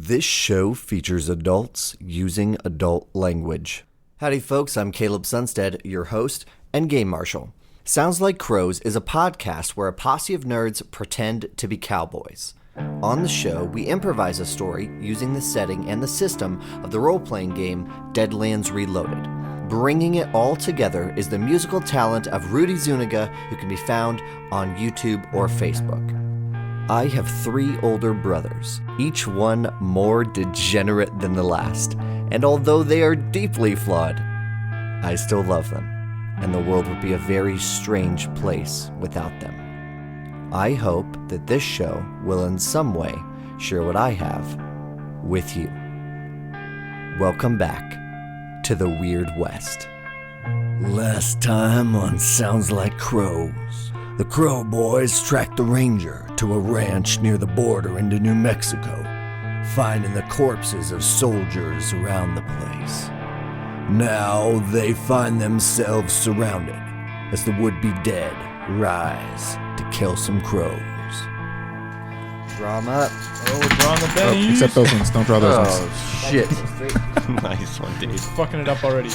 This show features adults using adult language. Howdy folks, I'm Caleb Sunstead, your host and game marshal. Sounds Like Crows is a podcast where a posse of nerds pretend to be cowboys. On the show, we improvise a story using the setting and the system of the role-playing game Deadlands Reloaded. Bringing it all together is the musical talent of Rudy Zuniga, who can be found on YouTube or Facebook. I have 3 older brothers, each one more degenerate than the last, and although they are deeply flawed, I still love them, and the world would be a very strange place without them. I hope that this show will in some way share what I have with you. Welcome back to the Weird West. Last time on Sounds Like Crows, the Crowe boys tracked the ranger to a ranch near the border into New Mexico, finding the corpses of soldiers around the place. Now they find themselves surrounded as the would-be dead rise to kill some crows. Drama. Oh, we're drawing the bennies. Except those ones. Don't draw those ones. Oh, shit. Nice one, dude. Fucking it up already.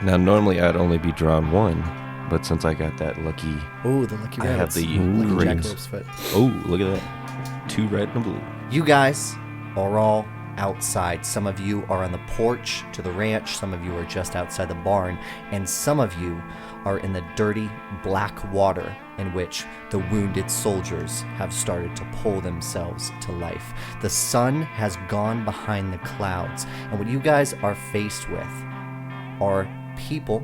Now, normally I'd only be drawn 1, but since I got that lucky... Oh, the lucky I have rabbits. the Lucky rings. jackalopes foot. Oh, look at that. 2 red and a blue. You guys are all outside. Some of you are on the porch to the ranch. Some of you are just outside the barn. And some of you are in the dirty black water in which the wounded soldiers have started to pull themselves to life. The sun has gone behind the clouds. And what you guys are faced with are people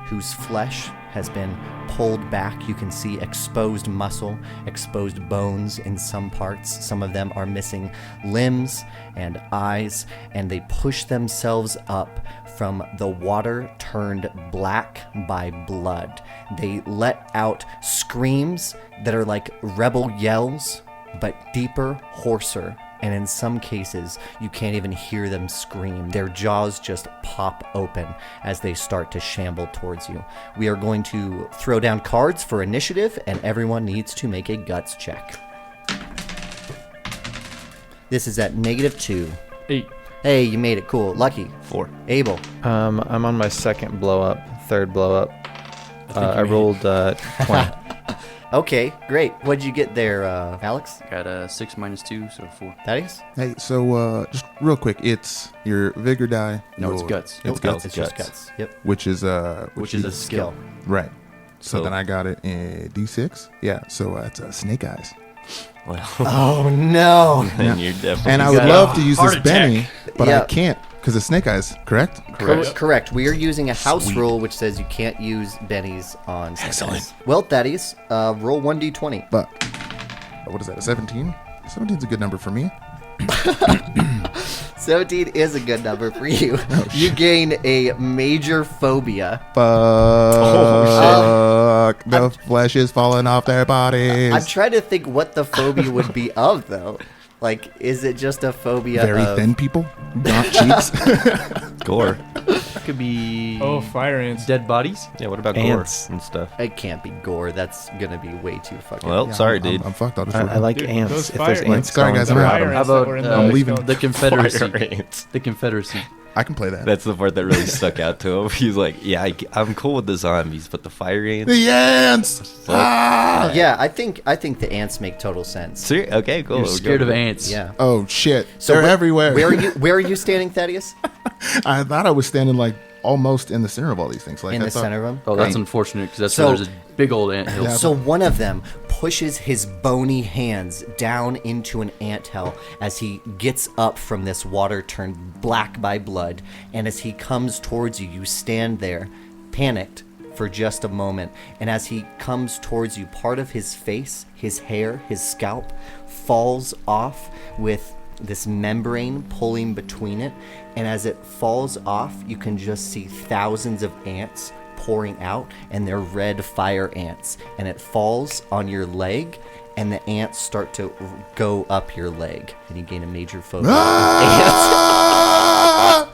whose flesh has been pulled back. You can see exposed muscle, exposed bones in some parts. Some of them are missing limbs and eyes, and they push themselves up from the water turned black by blood. They let out screams that are like rebel yells, but deeper, hoarser. And in some cases, you can't even hear them scream. Their jaws just pop open as they start to shamble towards you. We are going to throw down cards for initiative, and everyone needs to make a guts check. This is at -2. 8. Hey, you made it. Cool. Lucky. 4. Abel. I'm on my second blow up, third blow up. I rolled 20. Okay, great. What'd you get there, Alex? Got a 6 minus 2, so 4. Thaddeus? Hey, so just real quick, it's your vigor die. No, it's your- guts. It's guts. It's just guts. Yep. Which is Which is a skill. right. So So- then I got it in D6. Yeah. So it's snake eyes. Well, Oh, no. then you're definitely... And I would got love a to use heart this attack. Benny, but Yeah. I can't because it's snake eyes. Correct? Correct. We are using a house Sweet. rule which says you can't use bennies on snake Excellent. eyes. Well, Thaddeus, roll 1d20. But what is that? A 17? 17's a good number for me. 17 is a good number for you. You gain a major phobia. Fuck. The flesh is falling off their bodies. I'm trying to think what the phobia would be of, though. Like, is it just a phobia Very of... thin people. Gaunt cheeks. Gore. Could be Fire ants. dead bodies. Yeah, what about Ants. gore and stuff? It can't be gore. That's gonna be way too fucking... Well, Yeah, sorry, I'm, dude. I'm fucked. I'll just I like Dude, ants. those If there's fire- ants Sorry, crawling guys, I'm around. out. Fire How ants about- that were in I'm the leaving. skull. The Confederacy. Fire ants. The Confederacy. I can play that. That's the part that really stuck out to him. He's like, yeah, I'm cool with the zombies, but the fire ants... The ants! Fuck. Ah! Yeah, I think the ants make total sense. Okay, cool. You're scared of ants. Yeah. Oh shit! So They're wh- everywhere. Where are you standing, Thaddeus? I thought I was standing like almost in the center of all these things. Like In I the thought- center of them? Oh, that's Right. unfortunate because that's So- where there's a big old ant hill. Yeah. So one of them pushes his bony hands down into an anthill as he gets up from this water turned black by blood, and as he comes towards you, you stand there, panicked for just a moment, and as he comes towards you, part of his face, his hair, his scalp, falls off with this membrane pulling between it, and as it falls off, you can just see thousands of ants pouring out, and they're red fire ants, and it falls on your leg, and the ants start to go up your leg, and you gain a major phobia of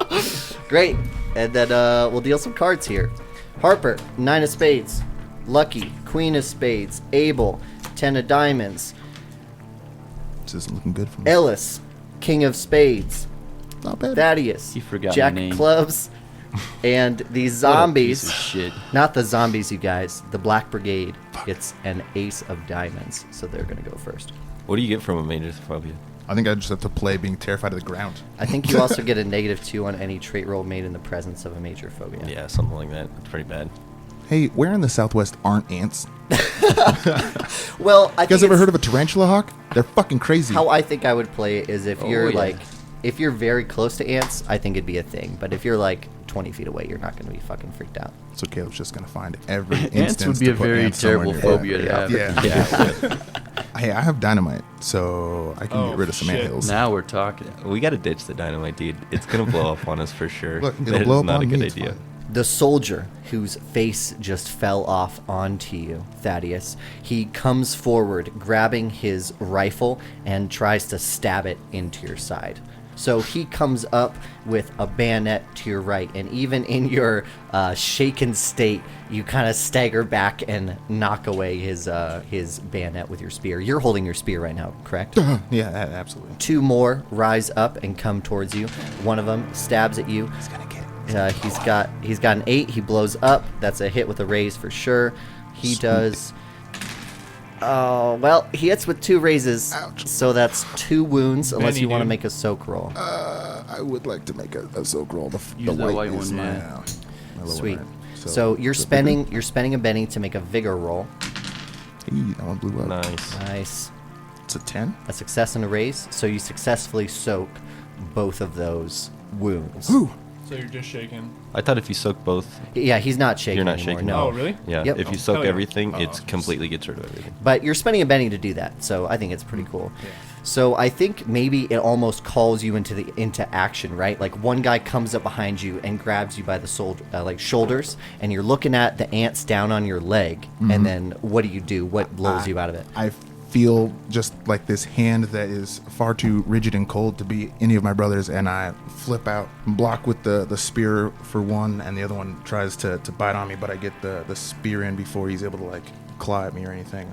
ants. Great. And then we'll deal some cards here. Harper, 9 of spades. Lucky, Queen of spades. Abel, 10 of diamonds. This isn't looking good for me. Ellis, King of Spades, Not bad. Thaddeus, He forgot Jack my of name. Clubs, and these What a zombies. piece of shit. Not the zombies, you guys. The Black Brigade gets an ace of diamonds, so they're going to go first. What do you get from a major phobia? I think I just have to play being terrified of the ground. I think you also get a -2 on any trait roll made in the presence of a major phobia. Yeah, something like that. It's pretty bad. Hey, where in the Southwest aren't ants? Well, I You guys think ever it's- heard of a tarantula hawk? They're fucking crazy. How I think I would play it is if you're yeah. if you're very close to ants, I think it'd be a thing. But if you're like 20 feet away, you're not going to be fucking freaked out. So Caleb's just gonna find every Ants instance would be to a put very ants somewhere terrible near. phobia to Yeah. have. Yeah. Hey, I have dynamite, so I can Oh, get rid of some shit. anthills. Now we're talking. We got to ditch the dynamite, dude. It's going to blow up on us for sure. Look, it'll That blow is up not on a good me, it's idea. fine. The soldier whose face just fell off onto you, Thaddeus, he comes forward, grabbing his rifle and tries to stab it into your side. So he comes up with a bayonet to your right, and even in your shaken state, you kind of stagger back and knock away his bayonet with your spear. You're holding your spear right now, correct? Yeah, absolutely. 2 more rise up and come towards you. One of them stabs at you. He's gonna get it. He's got an 8. He blows up. That's a hit with a raise for sure. He Sweet. does. Oh well, he hits with 2 raises, Ouch. so that's 2 wounds. Unless Benny, you want to dude. make a soak roll. I would like to make a soak roll. The Use that white is one, my, yeah. my lower Sweet. right. So you're the spending a Benny to make a vigor roll. bigger- Hey, that one blew up. Nice. Nice. It's a 10. A success and a raise. So you successfully soak both of those wounds. Ooh. So you're just shaking. I thought if you soak both, Yeah, he's not shaking you're not anymore. shaking. No. Oh, really? Yeah. Yep. If you Oh, soak hell yeah. everything, Oh, it just- completely gets rid of everything. But you're spending a Benny to do that, so I think it's pretty cool. So I think maybe it almost calls you into action, right? Like one guy comes up behind you and grabs you by the shoulders, and you're looking at the ants down on your leg, and then what do? What blows you out of it? I feel just like this hand that is far too rigid and cold to be any of my brothers, and I flip out and block with the spear for one, and the other one tries to bite on me, but I get the spear in before he's able to like claw at me or anything.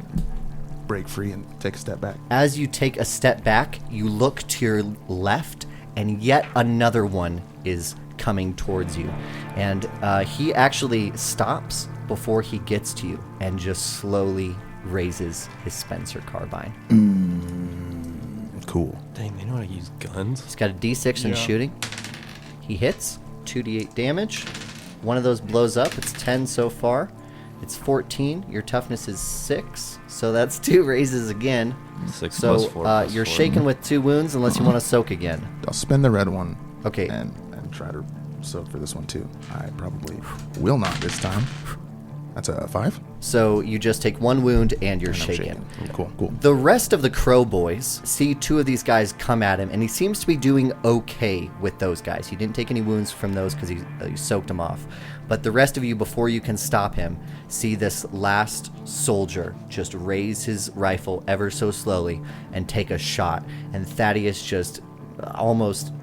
Break free and take a step back. As you take a step back, you look to your left, and yet another one is coming towards you. And he actually stops before he gets to you and just slowly raises his Spencer carbine. Cool. Dang, they know how to use guns. He's got a D6 in Yeah. shooting. He hits, 2d8 damage. One of those blows up. It's 10 so far. It's 14. Your toughness is 6, so that's 2 raises again. 6 So plus 4 plus you're 4. shaken with 2 wounds unless you want to soak again. I'll spend the red one. Okay. And try to soak for this one too. I probably will not this time. That's a 5. So you just take 1 wound and you're And I'm shaken. Cool, cool. The rest of the Crow boys see 2 of these guys come at him, and he seems to be doing okay with those guys. He didn't take any wounds from those because he soaked them off. But the rest of you, before you can stop him, see this last soldier just raise his rifle ever so slowly and take a shot. And Thaddeus just almost,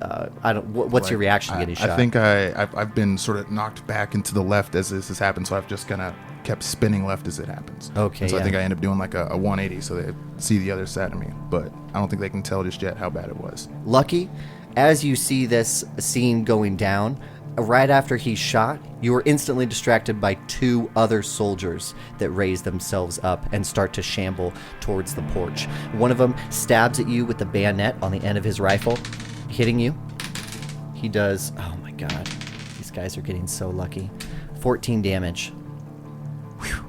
what's your reaction to getting shot? I think I've been sort of knocked back into the left as this has happened, so I've just kind of kept spinning left as it happens. Okay, And so I yeah. think I end up doing like a 180 so they see the other side of me, but I don't think they can tell just yet how bad it was. Lucky, as you see this scene going down, right after he's shot, you are instantly distracted by 2 other soldiers that raise themselves up and start to shamble towards the porch. One of them stabs at you with the bayonet on the end of his rifle, hitting you. He does, oh my god, these guys are getting so lucky. 14 damage. Whew.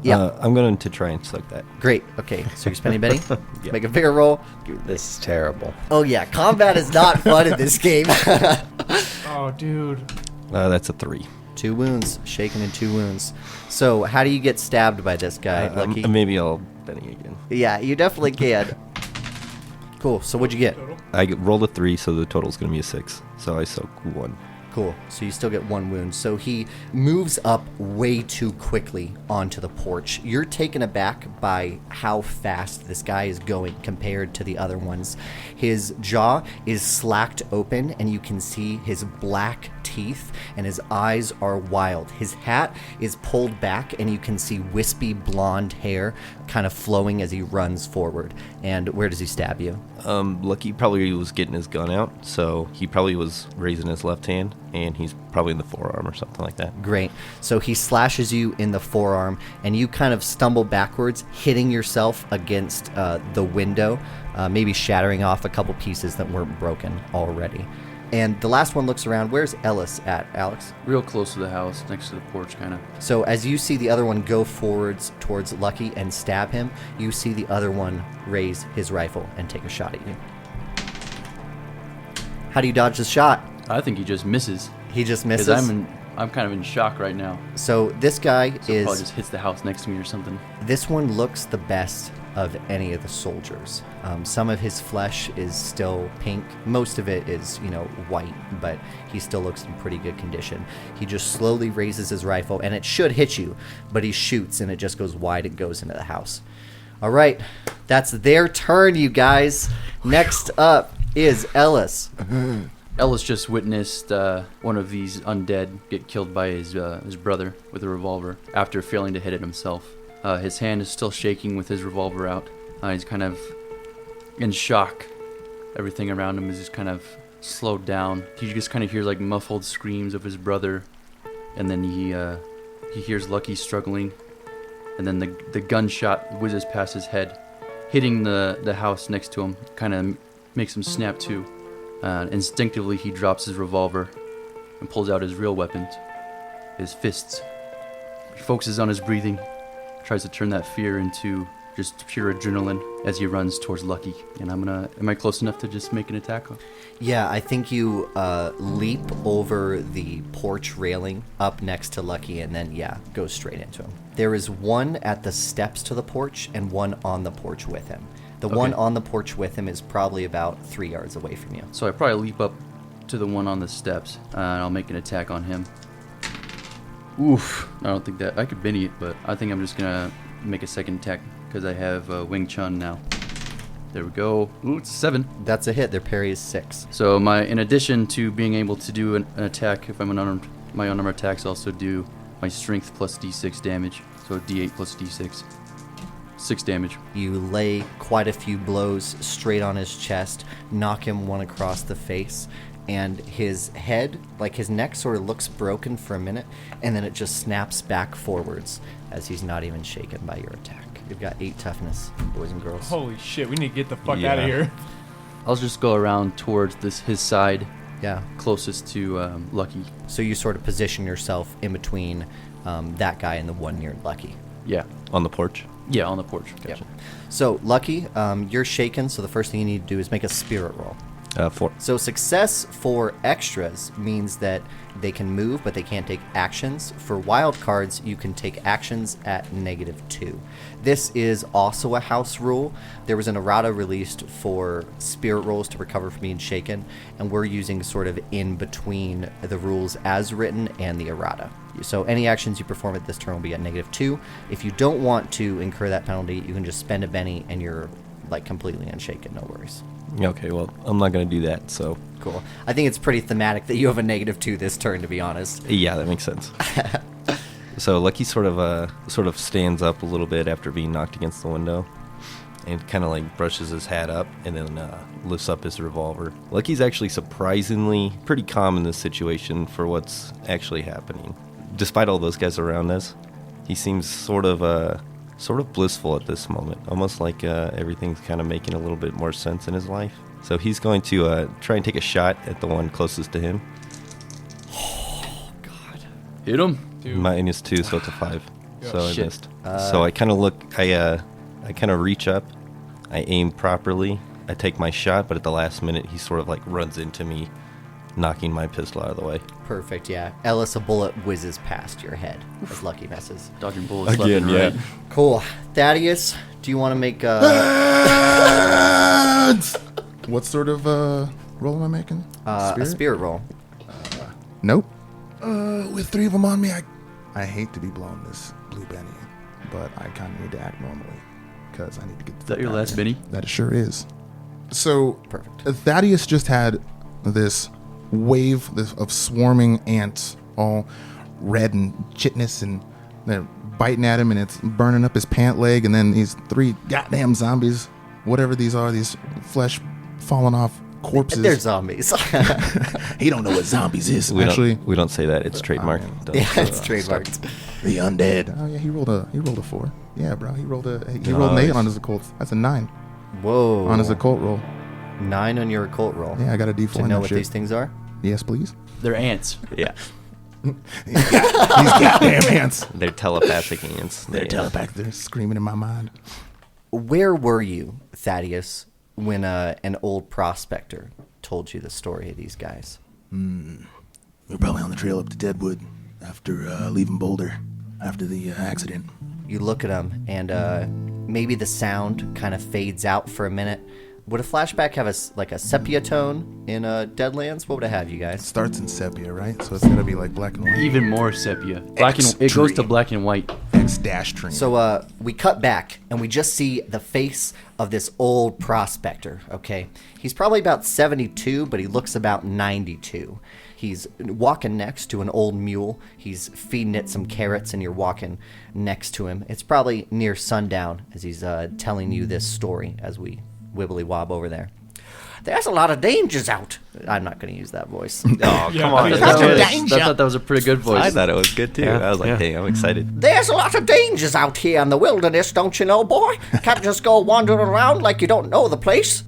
Yeah, I'm going to try and suck that. great. Okay, so you're spending Benny? Yeah. Make a bigger roll. This is terrible. Oh yeah, combat is not fun in this game. Oh, dude. That's a 3. 2 wounds, shaken in 2 wounds. So, how do you get stabbed by this guy, Lucky? Maybe I'll Benny again. Yeah, you definitely can. Cool. So, what'd you get? Total? Rolled a 3, so the total's going to be a 6. So I soak 1. Cool. So, you still get 1 wound. So, he moves up way too quickly onto the porch. You're taken aback by how fast this guy is going compared to the other ones. His jaw is slacked open, and you can see his black teeth, and his eyes are wild. His hat is pulled back, and you can see wispy blonde hair kind of flowing as he runs forward. And where does he stab you? Lucky probably was getting his gun out, so he probably was raising his left hand, and he's probably in the forearm or something like that. Great. So he slashes you in the forearm, and you kind of stumble backwards, hitting yourself against the window, maybe shattering off a couple pieces that weren't broken already. And the last one looks around. Where's Ellis at, Alex? Real close to the house, next to the porch, kind of. So as you see the other one go forwards towards Lucky and stab him, you see the other one raise his rifle and take a shot at you. How do you dodge the shot? I think he just misses. He just misses? Because I'm kind of in shock right now. So this guy So probably just hits the house next to me or something. This one looks the best of any of the soldiers. Some of his flesh is still pink. Most of it is, white, but he still looks in pretty good condition. He just slowly raises his rifle, and it should hit you, but he shoots, and it just goes wide and goes into the house. All right, that's their turn, you guys. Next up is Ellis. Ellis just witnessed one of these undead get killed by his brother with a revolver after failing to hit it himself. His hand is still shaking with his revolver out. He's kind of in shock. Everything around him is just kind of slowed down. He just kind of hears like muffled screams of his brother, and then he hears Lucky struggling, and then the gunshot whizzes past his head, hitting the house next to him. Kind of makes him snap to. Instinctively, he drops his revolver and pulls out his real weapons, his fists. He focuses on his breathing, tries to turn that fear into just pure adrenaline as he runs towards Lucky. And am I close enough to just make an attack? Yeah, I think you leap over the porch railing up next to Lucky and then, go straight into him. There is one at the steps to the porch and one on the porch with him. The one on the porch with him is probably about 3 yards away from you. So I probably leap up to the one on the steps, and I'll make an attack on him. Oof. I don't think that... I could Benny it, but I think I'm just going to make a second attack because I have Wing Chun now. There we go. Ooh, it's 7. That's a hit. Their parry is 6. So in addition to being able to do an attack, if I'm unarmed, my unarmed attacks also do my strength plus d6 damage. So d8 plus d6. 6 damage. You lay quite a few blows straight on his chest, knock him one across the face, and his head, like his neck, sort of looks broken for a minute, and then it just snaps back forwards as he's not even shaken by your attack. You've got 8 toughness, boys and girls. Holy shit, we need to get the fuck out of here. I'll just go around towards his side, Yeah. closest to Lucky. So you sort of position yourself in between that guy and the one near Lucky. Yeah. On the porch? Yeah, on the porch. Gotcha. So, Lucky, you're shaken, so the first thing you need to do is make a spirit roll. 4. So success for extras means that they can move, but they can't take actions. For wild cards, you can take actions at -2. This is also a house rule. There was an errata released for spirit rolls to recover from being shaken, and we're using sort of in between the rules as written and the errata. So any actions you perform at this turn will be at -2. If you don't want to incur that penalty, you can just spend a Benny and you're like completely unshaken, no worries. Okay, well, I'm not going to do that, so... Cool. I think it's pretty thematic that you have a -2 this turn, to be honest. Yeah, that makes sense. So Lucky sort of stands up a little bit after being knocked against the window, and kind of like brushes his hat up, and then lifts up his revolver. Lucky's actually surprisingly pretty calm in this situation for what's actually happening. Despite all those guys around us, he seems sort of blissful at this moment, almost like everything's kind of making a little bit more sense in his life. So he's going to try and take a shot at the one closest to him. Oh, God. Hit him. Dude. -2, so it's a 5. Yeah. So I Shit. missed. So I kind of I kind of reach up, I aim properly, I take my shot, but at the last minute he sort of like runs into me, knocking my pistol out of the way. Perfect, yeah. Ellis, a bullet whizzes past your head as Lucky misses. Dodging bullets left Again, and yeah. right. Cool. Thaddeus, do you want to make a... What sort of roll am I making? a spirit roll? Nope. With 3 of them on me, I hate to be blowing this blue Benny, but I kind of need to act normally because I need to get the Is that fuck your out of last here. Benny? That it sure is. So Perfect. Thaddeus just had this wave of swarming ants, all red and chitinous, and they're biting at him, and it's burning up his pant leg. And then these 3 goddamn zombies, whatever these are, these flesh falling off corpses. They're zombies. He don't know what zombies is. We Actually, don't say that. It's trademarked. Yeah, it's trademarked. the undead. Oh yeah, he rolled a 4. Yeah, bro, he rolled an 8 on his occult. That's a 9 Whoa. on his occult roll. 9 on your occult roll. Yeah, I got a D4. To in know that what shit. these things are? Yes, please. They're ants. Yeah. These goddamn ants. They're telepathic ants. They're telepathic. They're screaming in my mind. Where were you, Thaddeus, when an old prospector told you the story of these guys? We're probably on the trail up to Deadwood after leaving Boulder after the accident. You look at them, and maybe the sound kind of fades out for a minute. Would a flashback have a sepia tone in Deadlands? What would it have, you It guys? starts in sepia, right? So it's gotta be like black and white. Even more sepia. It goes to black and white. X-Tree. So we cut back, and we just see the face of this old prospector, okay? He's probably about 72, but he looks about 92. He's walking next to an old mule. He's feeding it some carrots, and you're walking next to him. It's probably near sundown as he's telling you this story as we wibbly wob over there. There's a lot of dangers out. I'm not going to use that voice. Oh, Yeah. come on. I thought that was a pretty good voice. I thought it was good too. Yeah, I was like, yeah. hey, I'm excited. There's a lot of dangers out here in the wilderness, don't you know, boy? Can't just go wandering around like you don't know the place.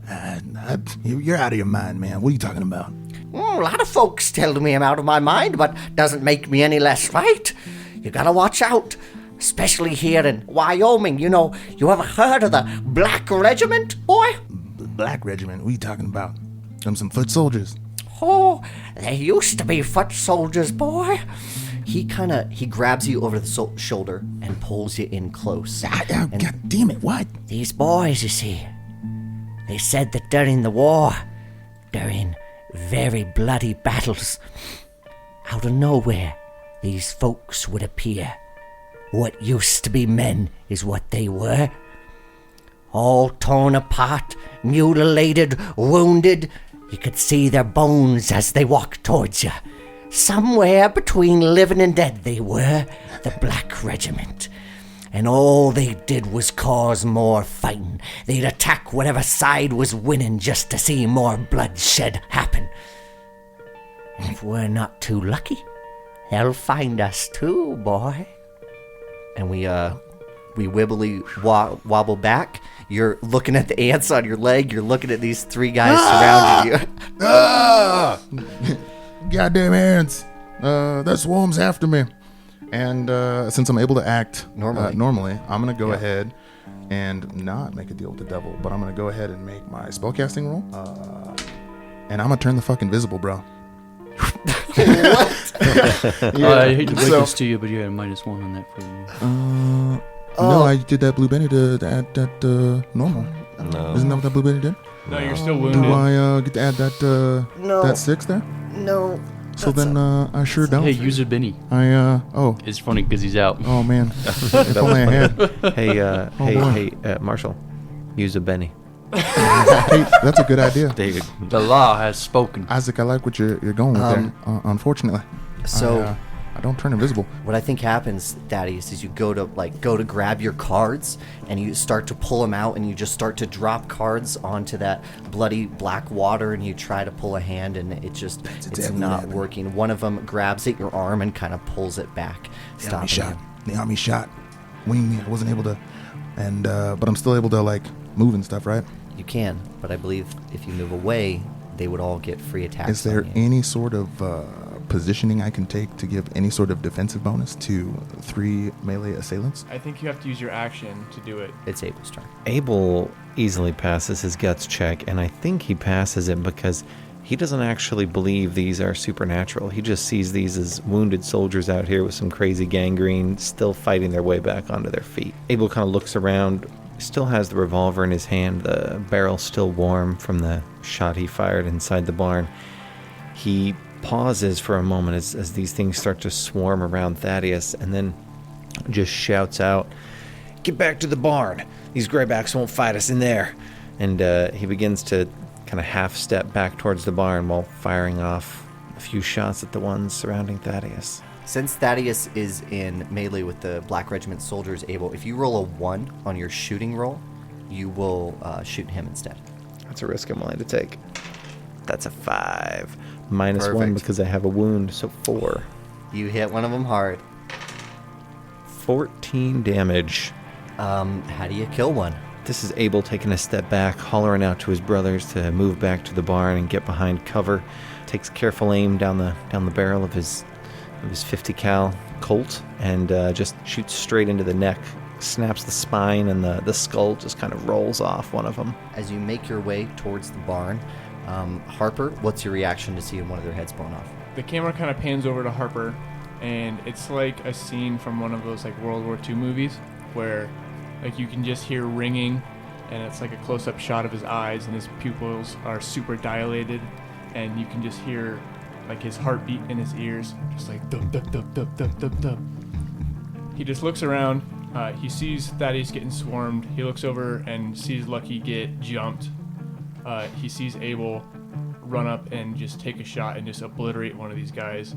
You're out of your mind, man. What are you talking about? A lot of folks tell me I'm out of my mind, but doesn't make me any less right. You gotta watch out, especially here in Wyoming. You know, you ever heard of the Black Regiment, boy? The Black Regiment? What are you talking about? Some foot soldiers. Oh, there used to be foot soldiers, boy. He grabs you over the shoulder and pulls you in close. And God damn it, what? these boys, you see, they said that during the war, during very bloody battles, out of nowhere, these folks would appear. What used to be men is what they were. All torn apart, mutilated, wounded. You could see their bones as they walked towards you. Somewhere between living and dead they were, the Black Regiment. And all they did was cause more fighting. They'd attack whatever side was winning just to see more bloodshed happen. And if we're not too lucky, they'll find us too, boy. And we wibbly wobble back. You're looking at the ants on your leg. You're looking at these 3 guys surrounding you. Ah! Goddamn ants. That swarm's after me. And since I'm able to act normally, I'm going to go ahead and not make a deal with the devil, but I'm going to go ahead and make my spellcasting roll. And I'm going to turn the fuck invisible, bro. I hate to break this to you, but you had a -1 on that for you. No, I did that Blue Benny to add that normal. No. Isn't that what that Blue Benny did? No, you're still Do wounded. I get to add that No. that 6 there? No. So then I sure don't. Hey, use a Benny. Oh It's funny because he's out. man. If only I had. Hey, Marshall, use a Benny. Hey, that's a good idea. David. The law has spoken. Isaac, I like what you're going with there. Unfortunately, So I don't turn invisible. what I think happens, Thaddeus, is you go to grab your cards and you start to pull them out and you just start to drop cards onto that bloody black water and you try to pull a hand and it's exactly what not happened. working. One of them grabs at your arm and kind of pulls it back, The army stopping shot. you. The army shot. Winged me. I wasn't able to, and but I'm still able to like move and stuff, right? You can, but I believe if you move away, they would all get free attacks. Is there on you. any sort of positioning I can take to give any sort of defensive bonus to 3 melee assailants? I think you have to use your action to do it. It's Abel's turn. Abel easily passes his guts check, and I think he passes it because he doesn't actually believe these are supernatural. He just sees these as wounded soldiers out here with some crazy gangrene still fighting their way back onto their feet. Abel kind of looks around, still has the revolver in his hand, the barrel still warm from the shot he fired inside the barn. He pauses for a moment as these things start to swarm around Thaddeus and then just shouts out, "Get back to the barn! These graybacks won't fight us in there!" And he begins to kind of half step back towards the barn while firing off few shots at the ones surrounding Thaddeus. Since Thaddeus is in melee with the Black Regiment soldiers, Abel, if you roll a 1 on your shooting roll, you will shoot him instead. That's a risk I'm willing to take. That's a 5. -1 Perfect. because I have a wound, so 4. You hit one of them hard. 14 damage. How do you kill one? This is Abel taking a step back, hollering out to his brothers to move back to the barn and get behind cover. Takes careful aim down the barrel of his 50 cal Colt and just shoots straight into the neck. Snaps the spine, and the skull just kind of rolls off one of them. As you make your way towards the barn, Harper, what's your reaction to seeing one of their heads blown off? The camera kind of pans over to Harper, and it's like a scene from one of those like World War II movies where like you can just hear ringing, and it's like a close-up shot of his eyes, and his pupils are super dilated, and you can just hear like his heartbeat in his ears, just like dub dub dub dub dub dub dub. He just looks around. He sees Thaddeus getting swarmed. He looks over and sees Lucky get jumped. He sees Abel run up and just take a shot and just obliterate one of these guys.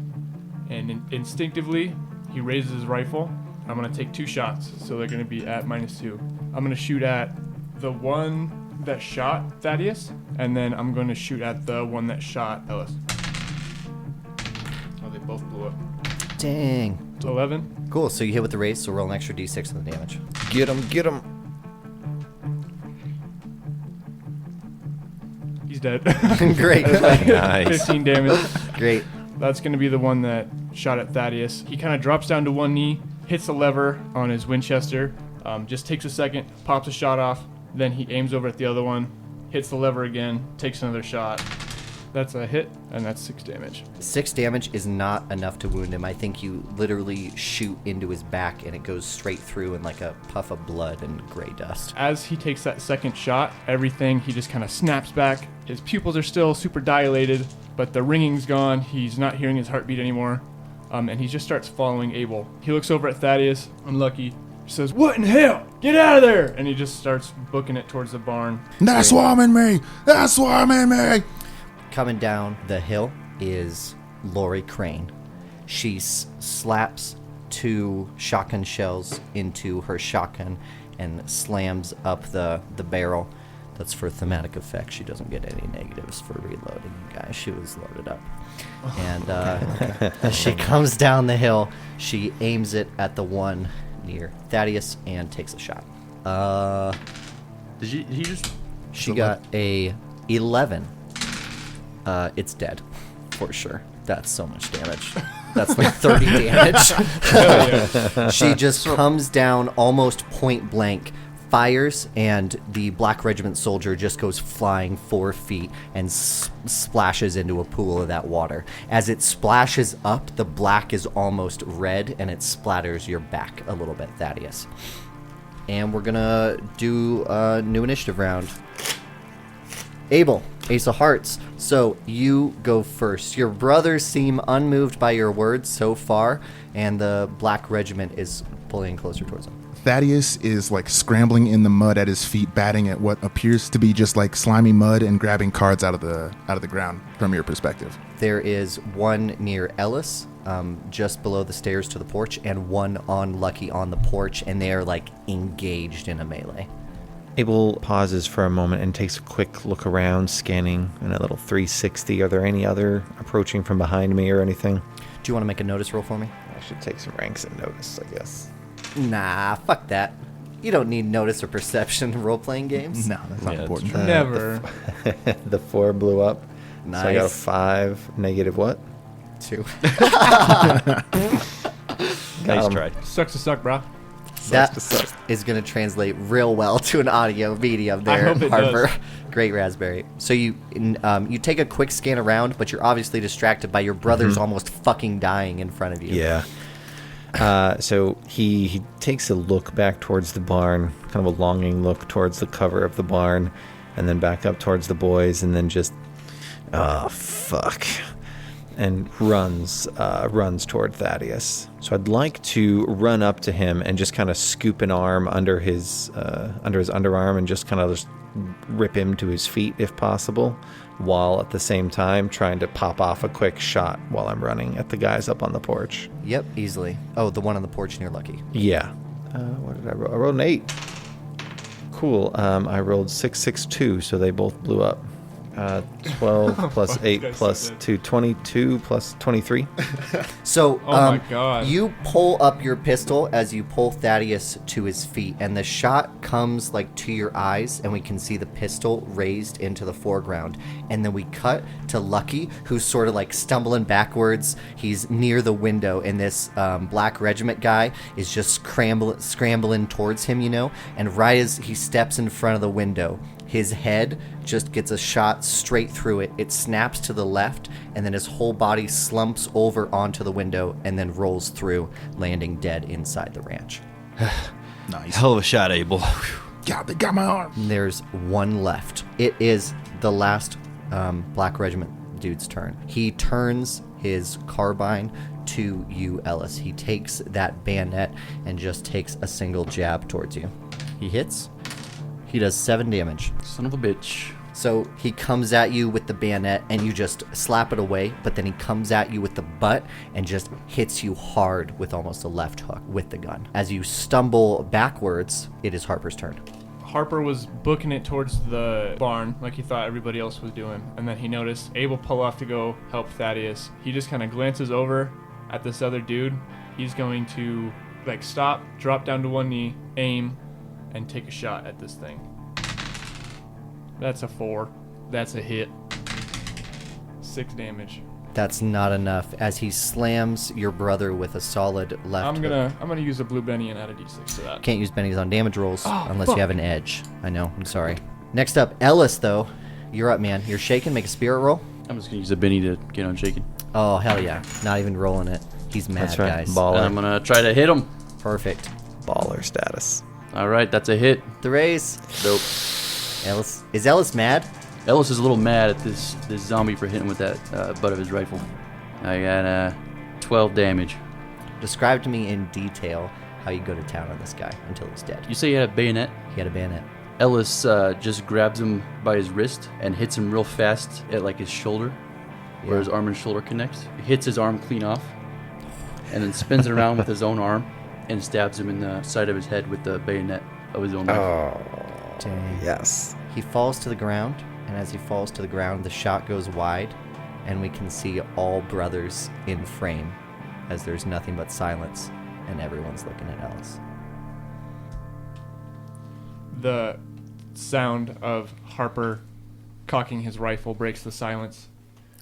And instinctively, he raises his rifle. I'm going to take 2 shots, so they're going to be at -2. I'm going to shoot at the one that shot Thaddeus, and then I'm going to shoot at the one that shot Ellis. Oh, they both blew up. Dang. 11. Cool, so you hit with the raise, so roll an extra d6 on the damage. Get him, get him. He's dead. Great. Nice. 15 damage. Great. That's going to be the one that shot at Thaddeus. He kind of drops down to one knee, hits the lever on his Winchester, just takes a second, pops a shot off, then he aims over at the other one, hits the lever again, takes another shot. That's a hit, and that's 6 damage. 6 damage is not enough to wound him. I think you literally shoot into his back, and it goes straight through in like a puff of blood and gray dust. As he takes that second shot, he just kind of snaps back. His pupils are still super dilated, but the ringing's gone. He's not hearing his heartbeat anymore, and he just starts following Abel. He looks over at Thaddeus, unlucky, says, "What in hell? Get out of there!" And he just starts booking it towards the barn. They're swarming me! They're swarming me! Coming down the hill is Lori Crane. She slaps 2 shotgun shells into her shotgun and slams up the barrel. That's for thematic effect. She doesn't get any negatives for reloading, guys. She was loaded up. And as she comes down the hill, she aims it at the one near Thaddeus and takes a shot. She got a 11. It's dead, for sure. That's so much damage. That's like 30 damage. She just comes down almost point blank, fires, and the Black Regiment soldier just goes flying 4 feet and splashes into a pool of that water. As it splashes up, the black is almost red, and it splatters your back a little bit, Thaddeus. And we're gonna do a new initiative round. Abel, Ace of Hearts. So you go first. Your brothers seem unmoved by your words so far, and the Black Regiment is pulling closer towards them. Thaddeus is like scrambling in the mud at his feet, batting at what appears to be just like slimy mud and grabbing cards out of the ground from your perspective. There is one near Ellis, just below the stairs to the porch, and one on Lucky on the porch, and they are like engaged in a melee. Abel pauses for a moment and takes a quick look around, scanning in a little 360. Are there any other approaching from behind me or anything? Do you want to make a notice roll for me? I should take some ranks and notice, I guess. Nah, fuck that. You don't need notice or perception in role-playing games. No, that's not Yeah, important. Never. The 4 blew up. Nice. So I got a 5. Negative what? 2. Nice try. Sucks to suck, brah. That is going to translate real well to an audio medium I there, hope it Harper. does. Great raspberry. So you take a quick scan around, but you're obviously distracted by your brothers almost fucking dying in front of you. Yeah. So he takes a look back towards the barn, kind of a longing look towards the cover of the barn, and then back up towards the boys, and then just, oh, fuck, and runs toward Thaddeus. So I'd like to run up to him and just kind of scoop an arm under his underarm and just kind of just rip him to his feet if possible, while at the same time trying to pop off a quick shot while I'm running at the guys up on the porch. Yep, easily. Oh, the one on the porch near Lucky. Yeah. What did I roll? I rolled an 8. Cool. I rolled 6, 6, 2, so they both blew up. 12 plus 8 plus 2, 22 plus 23. So, Oh my God. you pull up your pistol as you pull Thaddeus to his feet, and the shot comes like to your eyes, and we can see the pistol raised into the foreground. And then we cut to Lucky, who's sort of like stumbling backwards. He's near the window, and this Black Regiment guy is just scrambling towards him, and right as he steps in front of the window, his head just gets a shot straight through it. It snaps to the left, and then his whole body slumps over onto the window and then rolls through, landing dead inside the ranch. Nice. Hell of a shot, Abel. God, they got my arm. There's one left. It is the last Black Regiment dude's turn. He turns his carbine to you, Ellis. He takes that bayonet and just takes a single jab towards you. He hits. He does 7 damage. Son of a bitch. So he comes at you with the bayonet and you just slap it away, but then he comes at you with the butt and just hits you hard with almost a left hook with the gun. As you stumble backwards, it is Harper's turn. Harper was booking it towards the barn like he thought everybody else was doing, and then he noticed Abel pull off to go help Thaddeus. He just kind of glances over at this other dude. He's going to stop, drop down to one knee, aim, and take a shot at this thing. That's a 4. That's a hit. 6 damage. That's not enough as he slams your brother with a solid left I'm hook. gonna use a blue Benny and add a d6 to that. Can't use bennies on damage rolls unless fuck. you have an edge. I know, I'm sorry. Next up, Ellis, though. You're up, man. You're shaking. Make a spirit roll. I'm just gonna use a Benny to get on shaking. Oh, hell yeah. Not even rolling it. He's mad, That's right. guys. And Baller. I'm gonna try to hit him. Perfect. Baller status. All right, that's a hit. The raise. Dope. Ellis. Is Ellis mad? Ellis is a little mad at this zombie for hitting him with that butt of his rifle. I got 12 damage. Describe to me in detail how you go to town on this guy until he's dead. You say you had a bayonet? He had a bayonet. Ellis just grabs him by his wrist and hits him real fast at his shoulder, where his arm and shoulder connects. He hits his arm clean off, and then spins it around with his own arm and stabs him in the side of his head with the bayonet of his own rifle. Dang. Yes. He falls to the ground, and as he falls to the ground, the shot goes wide, and we can see all brothers in frame as there's nothing but silence, and everyone's looking at Ellis. The sound of Harper cocking his rifle breaks the silence.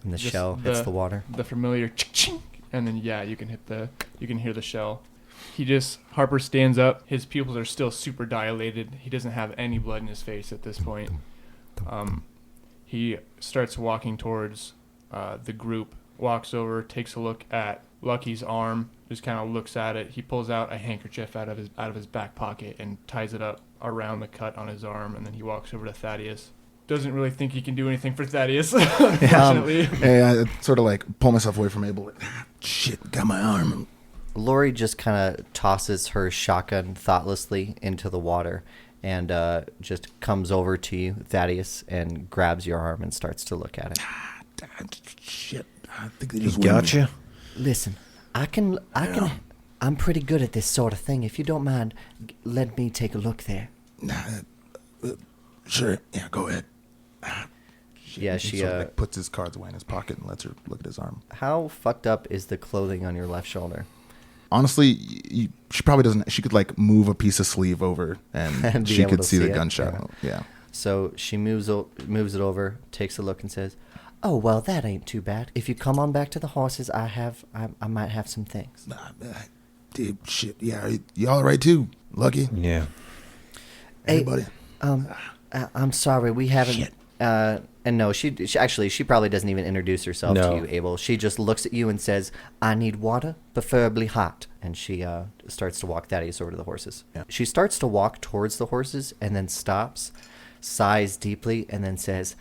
And the Just shell hits the water. The familiar chink, and then you can hear the shell. Harper stands up. His pupils are still super dilated. He doesn't have any blood in his face at this point. He starts walking towards the group, walks over, takes a look at Lucky's arm, just kind of looks at it. He pulls out a handkerchief out of his back pocket and ties it up around the cut on his arm, and then he walks over to Thaddeus. Doesn't really think he can do anything for Thaddeus, unfortunately. Hey, I sort of pull myself away from Abel. Shit, got my arm. Lori just kind of tosses her shotgun thoughtlessly into the water and just comes over to you, Thaddeus, and grabs your arm and starts to look at it. Shit, I think they just Got you? Listen, I'm pretty good at this sort of thing. If you don't mind, let me take a look there. Sure, yeah, go ahead. Yeah, He she, sort of, puts his cards away in his pocket and lets her look at his arm. How fucked up is the clothing on your left shoulder? Honestly, she probably doesn't. She could move a piece of sleeve over, and And be she able could to see see the it, gunshot. Yeah. So she moves it over, takes a look, and says, "Oh well, that ain't too bad. If you come on back to the horses, I might have some things." Dude, shit. Yeah, you all right too, Lucky? Yeah. Hey, Everybody. I'm sorry, we haven't. Shit. And no, she probably doesn't even introduce herself No. to you, Abel. She just looks at you and says, "I need water, preferably hot." And she starts to walk Thaddeus over to the horses. Yeah. She starts to walk towards the horses and then stops, sighs deeply, and then says,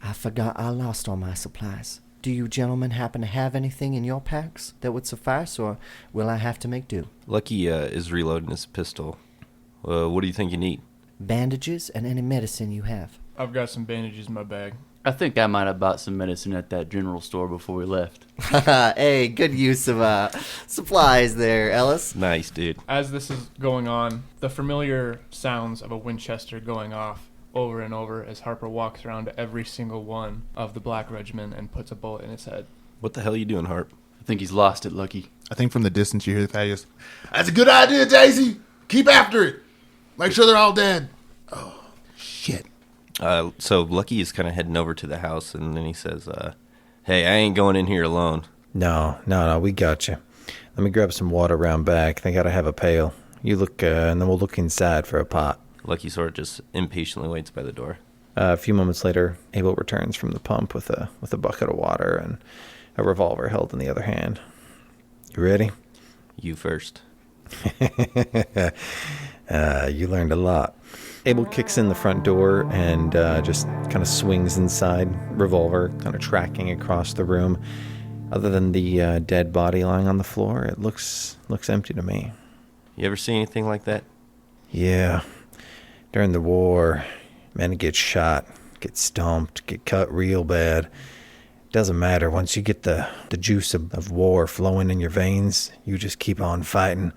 "I forgot I lost all my supplies. Do you gentlemen happen to have anything in your packs that would suffice, or will I have to make do?" Lucky is reloading his pistol. What do you think you need? bandages and any medicine you have. I've got some bandages in my bag. I think I might have bought some medicine at that general store before we left. Hey, good use of supplies there, Ellis. Nice, dude. As this is going on, the familiar sounds of a Winchester going off over and over as Harper walks around to every single one of the Black Regiment and puts a bullet in his head. What the hell are you doing, Harp? I think he's lost it, Lucky. I think from the distance you hear Thaddeus. That's a good idea, Daisy. Keep after it. Make sure they're all dead. Oh, shit. So Lucky is kind of heading over to the house, and then he says, hey, I ain't going in here alone. No, we got you. Let me grab some water around back. They gotta have a pail. You look, and then we'll look inside for a pot. Lucky sort of just impatiently waits by the door. A few moments later, Abel returns from the pump with a bucket of water and a revolver held in the other hand. You ready? You first. You learned a lot. Abel kicks in the front door and just kind of swings inside, revolver kind of tracking across the room. Other than the dead body lying on the floor, it looks empty to me. You ever see anything like that? Yeah. During the war, men get shot, get stomped, get cut real bad. Doesn't matter. Once you get the juice of war flowing in your veins, you just keep on fighting.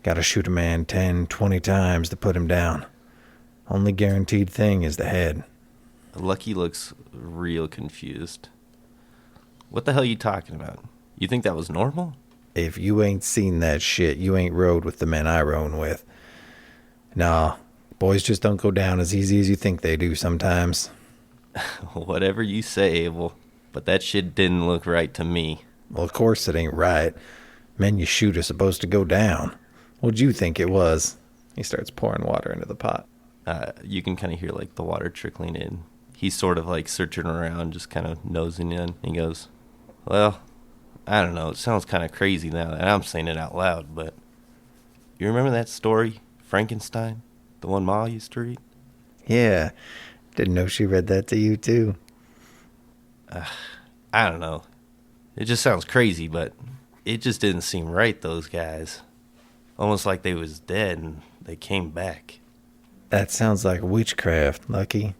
Gotta shoot a man 10, 20 times to put him down. Only guaranteed thing is the head. Lucky looks real confused. What the hell are you talking about? You think that was normal? If you ain't seen that shit, you ain't rode with the men I rode with. Nah, boys just don't go down as easy as you think they do sometimes. Whatever you say, Abel. But that shit didn't look right to me. Well, of course it ain't right. Men you shoot are supposed to go down. What'd you think it was? He starts pouring water into the pot. You can kind of hear, like, the water trickling in. He's sort of, like, searching around, just kind of nosing in. He goes, well, I don't know. It sounds kind of crazy now that I'm saying it out loud, but you remember that story, Frankenstein? The one Ma used to read? Yeah. Didn't know she read that to you, too. I don't know. It just sounds crazy, but it just didn't seem right, those guys. Almost like they was dead and they came back. That sounds like witchcraft, Lucky.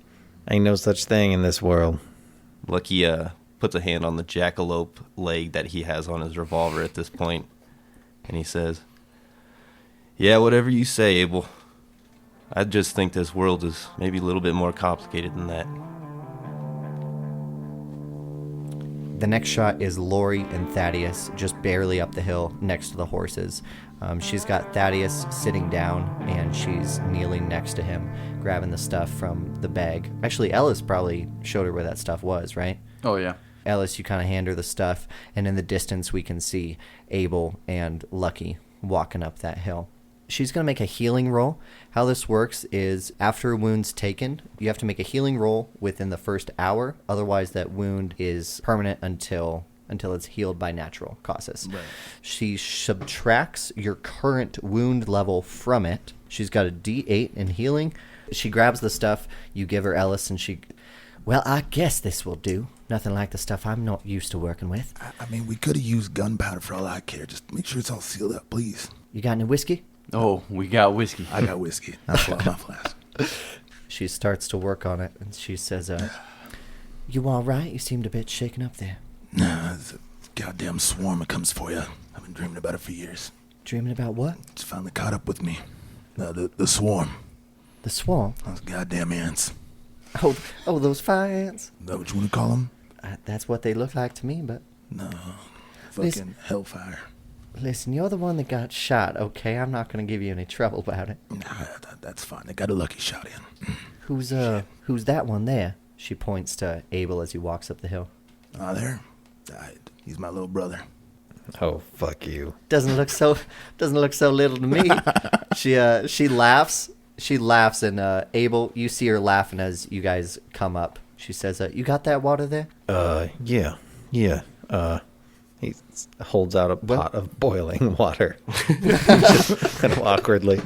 Ain't no such thing in this world. Lucky puts a hand on the jackalope leg that he has on his revolver at this point, and he says, yeah, whatever you say, Abel. I just think this world is maybe a little bit more complicated than that. The next shot is Lori and Thaddeus just barely up the hill next to the horses. She's got Thaddeus sitting down and she's kneeling next to him, grabbing the stuff from the bag. Actually, Ellis probably showed her where that stuff was, right? Oh, yeah. Ellis, you kind of hand her the stuff, and in the distance we can see Abel and Lucky walking up that hill. She's going to make a healing roll. How this works is after a wound's taken, you have to make a healing roll within the first hour. Otherwise, that wound is permanent until it's healed by natural causes. Right. She subtracts your current wound level from it. She's got a D8 in healing. She grabs the stuff you give her, Ellis, and well, I guess this will do. Nothing like the stuff I'm not used to working with. I mean, we could have used gunpowder for all I care. Just make sure it's all sealed up, please. You got any whiskey? Oh, we got whiskey. I got whiskey. That's my flask. She starts to work on it, and she says, you all right? You seemed a bit shaken up there. Nah, it's a goddamn swarm that comes for you. I've been dreaming about it for years. Dreaming about what? It's finally caught up with me. The swarm. The swarm? Those goddamn ants. Oh, those fire ants? Is that what you want to call them? That's what they look like to me, but... No, fucking hellfire. Listen, you're the one that got shot, okay? I'm not going to give you any trouble about it. Nah, that's fine. They got a lucky shot in. Who's that one there? She points to Abel as he walks up the hill. There? He's my little brother. Oh, fuck you. Doesn't look so little to me. She laughs. She laughs, and Abel, you see her laughing as you guys come up. She says, you got that water there? Yeah. He holds out a pot of boiling water. Just kind of awkwardly.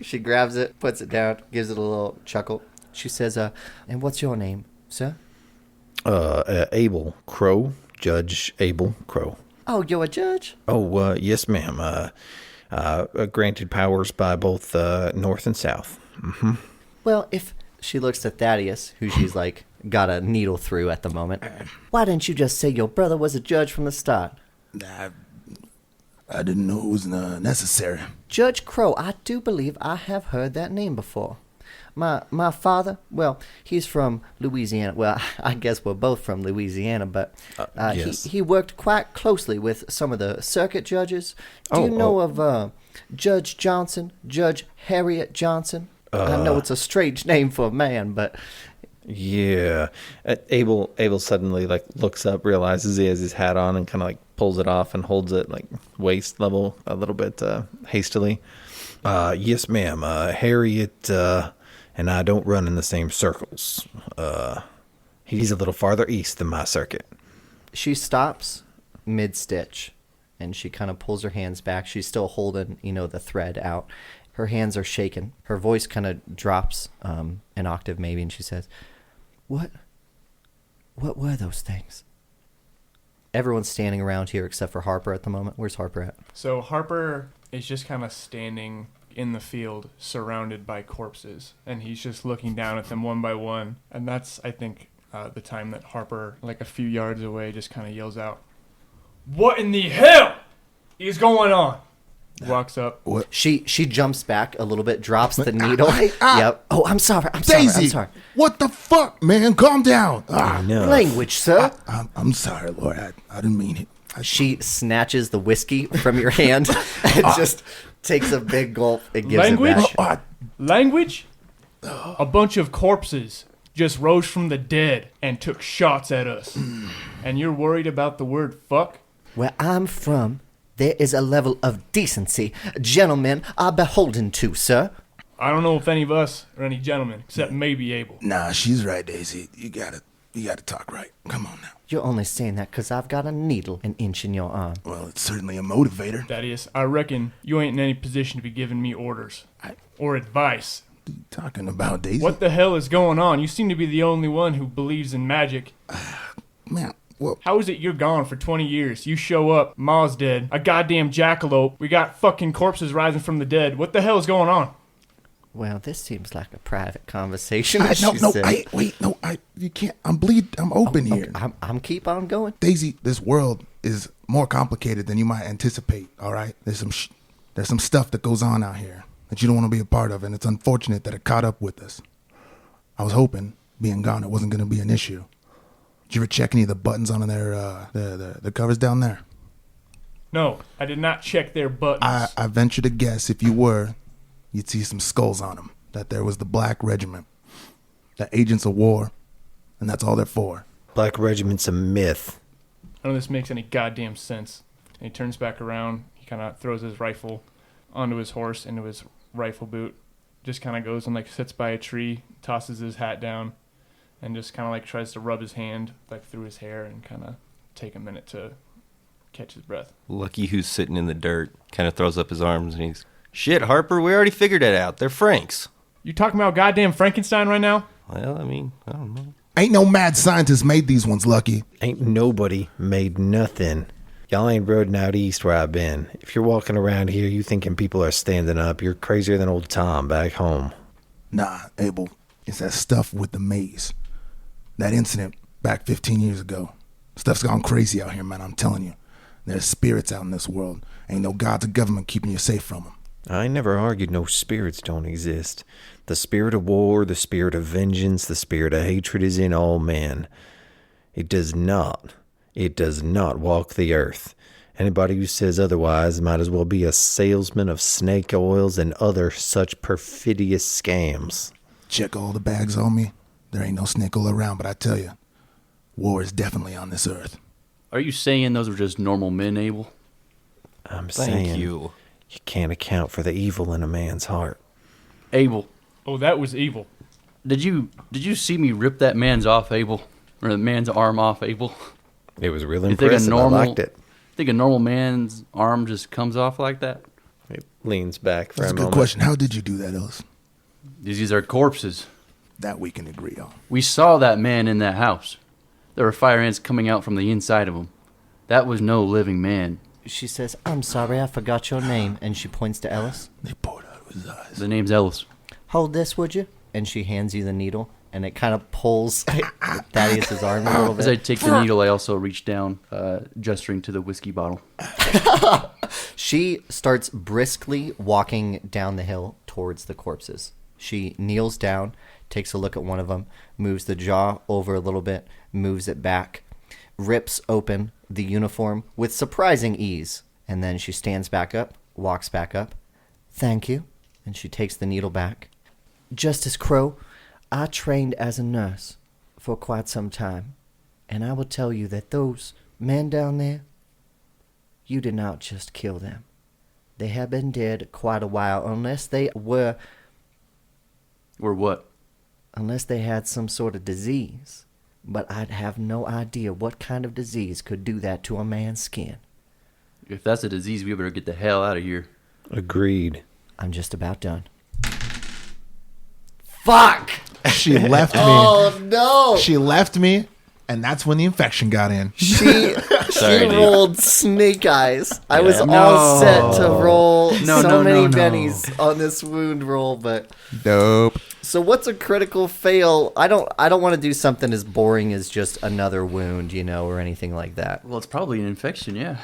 She grabs it, puts it down, gives it a little chuckle. She says, and what's your name, sir? Abel Crowe. Judge Abel Crowe. Oh, you're a judge? Oh, yes, ma'am. Granted powers by both North and South. Mm-hmm. Well, if she looks at Thaddeus, who she's like got a needle through at the moment, why didn't you just say your brother was a judge from the start? I didn't know it was necessary. Judge Crowe, I do believe I have heard that name before. My father, well, he's from Louisiana. Well, I guess we're both from Louisiana, but yes. he worked quite closely with some of the circuit judges. Do you know of Judge Johnson, Judge Harriet Johnson? I know it's a strange name for a man, but... Yeah. Abel suddenly like looks up, realizes he has his hat on, and kind of like pulls it off and holds it like waist level a little bit hastily. Yes, ma'am. Harriet and I don't run in the same circles. He's a little farther east than my circuit. She stops mid-stitch, and she kind of pulls her hands back. She's still holding, the thread out. Her hands are shaking. Her voice kind of drops an octave maybe, and she says, What were those things? Everyone's standing around here except for Harper at the moment. Where's Harper at? So Harper is just kind of standing in the field surrounded by corpses, and he's just looking down at them one by one. And that's, I think, the time that Harper, like a few yards away, just kind of yells out, "What in the hell is going on?" Walks up. What? She jumps back a little bit, drops the needle. Yep. Oh, I'm sorry. Daisy, I'm sorry. what the fuck, man? Calm down. I know. Language, sir. I'm sorry, Lord. I didn't mean it. She snatches the whiskey from your hand and just takes a big gulp and gives Language? it back. Language? A bunch of corpses just rose from the dead and took shots at us. And you're worried about the word fuck? Where I'm from, there is a level of decency gentlemen are beholden to, sir. I don't know if any of us are any gentlemen, except maybe Abel. Nah, she's right, Daisy. You gotta talk right. Come on now. You're only saying that because I've got a needle an inch in your arm. Well, it's certainly a motivator. Thaddeus, I reckon you ain't in any position to be giving me orders or advice. What are you talking about, Daisy? What the hell is going on? You seem to be the only one who believes in magic. Man, well, How is it you're gone for 20 years? You show up, Ma's dead, a goddamn jackalope, we got fucking corpses rising from the dead. What the hell is going on? Well, this seems like a private conversation. you can't. I'm open here. I'm keep on going. Daisy, this world is more complicated than you might anticipate, all right? There's some stuff that goes on out here that you don't want to be a part of, and it's unfortunate that it caught up with us. I was hoping, being gone, it wasn't going to be an issue. Did you ever check any of the buttons on their the covers down there? No, I did not check their buttons. I venture to guess if you were, you'd see some skulls on them, that there was the Black Regiment, the agents of war, and that's all they're for. Black Regiment's a myth. None of this makes any goddamn sense. And he turns back around, he kind of throws his rifle onto his horse, into his rifle boot, just kind of goes and sits by a tree, tosses his hat down, and just kind of tries to rub his hand through his hair and kind of take a minute to catch his breath. Lucky, who's sitting in the dirt, kind of throws up his arms and he's, "Shit, Harper, we already figured it out. They're Franks." You talking about goddamn Frankenstein right now? Well, I mean, I don't know. Ain't no mad scientist made these ones, Lucky. Ain't nobody made nothing. Y'all ain't roding out east where I've been. If you're walking around here, you thinking people are standing up, you're crazier than old Tom back home. Nah, Abel, it's that stuff with the maze. That incident back 15 years ago. Stuff's gone crazy out here, man, I'm telling you. There's spirits out in this world. Ain't no gods or government keeping you safe from them. I never argued no spirits don't exist. The spirit of war, the spirit of vengeance, the spirit of hatred is in all men. It does not walk the earth. Anybody who says otherwise might as well be a salesman of snake oils and other such perfidious scams. Check all the bags on me. There ain't no snake oil around, but I tell you, war is definitely on this earth. Are you saying those were just normal men, Abel? I'm Thank saying you. you can't account for the evil in a man's heart. Abel, Oh, that was evil. did you see me rip that man's off, Abel? Or the man's arm off, Abel? It was real You think impressive. I liked it. Think a normal man's arm just comes off like that? It leans back for That's a a good moment. question. How did you do that, Ellis? These are corpses. That we can agree on. We saw that man in that house. There were fire ants coming out from the inside of him. That was no living man. She says, "I'm sorry, I forgot your name," and she points to Ellis. They poured out of his eyes. The name's Ellis. hold this, would you? And she hands you the needle, and it kind of pulls Thaddeus' arm a little As I bit. take the needle, I also reach down, gesturing to the whiskey bottle. She starts briskly walking down the hill towards the corpses. She kneels down, takes a look at one of them, moves the jaw over a little bit, moves it back, rips open the uniform with surprising ease, and then she stands back up, walks back up. Thank you. And she takes the needle back. Justice Crowe, I trained as a nurse for quite some time, and I will tell you that those men down there, you did not just kill them. They have been dead quite a while, unless they were... Or what? Unless they had some sort of disease. But I'd have no idea what kind of disease could do that to a man's skin. If that's a disease, we better get the hell out of here. Agreed. I'm just about done. Fuck! She left me. Oh, no! She left me, and that's when the infection got in. She dude. rolled snake eyes. I was No. all set to roll No, so no, many no, no. bennies on this wound roll, but... Dope. So what's a critical fail? I don't want to do something as boring as just another wound, or anything like that. Well, it's probably an infection, yeah.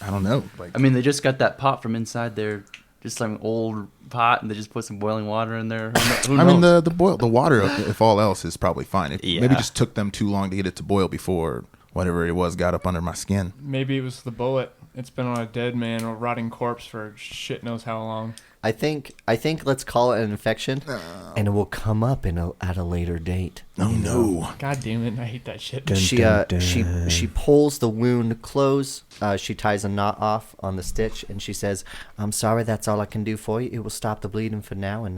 I don't know. Like, I mean, they just got that pot from inside there, just like an old pot, and they just put some boiling water in there. Who I mean, knows? the water, if all else, is probably fine. It Yeah. maybe just took them too long to get it to boil before whatever it was got up under my skin. Maybe it was the bullet. It's been on a dead man or rotting corpse for shit knows how long. I think let's call it an infection, and it will come up at a later date. Oh no! God damn it, I hate that shit. Dun, She dun, dun. she pulls the wound close. She ties a knot off on the stitch, and she says, "I'm sorry, that's all I can do for you. It will stop the bleeding for now, and